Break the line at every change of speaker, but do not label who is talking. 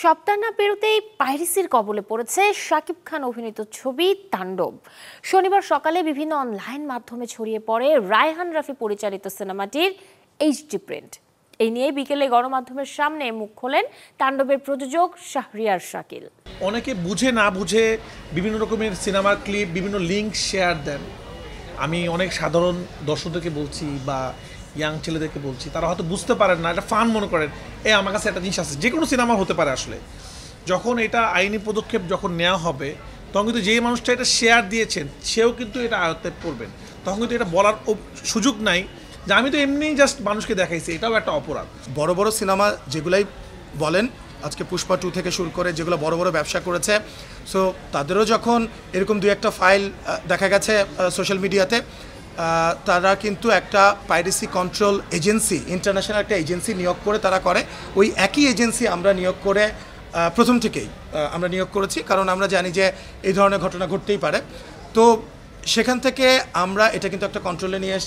সপ্তাহ না পেরোতেই পাইরেসির কবলে পড়েছে শাকিব খান অভিনীত ছবি তাণ্ডব। শনিবার সকালে বিভিন্ন অনলাইন মাধ্যমে ছড়িয়ে পড়ে রায়হান রাফি পরিচালিত সিনেমাটির এইচডি প্রিন্ট। এই নিয়ে বিকেলে গণমাধ্যমের সামনে মুখ খোলেন তাণ্ডবের প্রযোজক শাহরিয়ার শাকিল।
অনেকে বুঝে না বুঝে বিভিন্ন রকমের সিনেমার ক্লিপ, বিভিন্ন লিঙ্ক শেয়ার দেন। আমি অনেক সাধারণ দর্শকদেরকে বলছি বা ইয়াং ছেলেদেরকে বলছি, তারা হয়তো বুঝতে পারেন না, এটা ফান মনে করেন। আমার কাছে একটা জিনিস আছে, যে কোনো সিনেমা হতে পারে আসলে। যখন এটা আইনি পদক্ষেপ যখন নেওয়া হবে, তখন কিন্তু যেই মানুষটা এটা শেয়ার দিয়েছেন সেও কিন্তু এটা আয়ত্তে পড়বেন। তখন কিন্তু এটা বলার সুযোগ নাই যে আমি তো এমনিই জাস্ট মানুষকে দেখাইছি, এটাও একটা অপরাধ।
বড় বড় সিনেমা যেগুলাই বলেন, আজকে পুষ্পা 2 থেকে শুরু করে যেগুলো বড় বড় ব্যবসা করেছে, সো তাদেরও যখন এরকম দুই একটা ফাইল দেখা গেছে সোশ্যাল মিডিয়াতে, তারা কিন্তু একটা পাইরেসি কন্ট্রোল এজেন্সি, ইন্টারন্যাশনাল একটা এজেন্সি নিয়োগ করে তারা করে। ওই একই এজেন্সি আমরা নিয়োগ করে প্রথম থেকেই আমরা নিয়োগ করেছি, কারণ আমরা জানি যে এই ধরনের ঘটনা ঘটতেই পারে। তো সেখান থেকে আমরা এটা কিন্তু একটা কন্ট্রোলে নিয়ে এসেছি।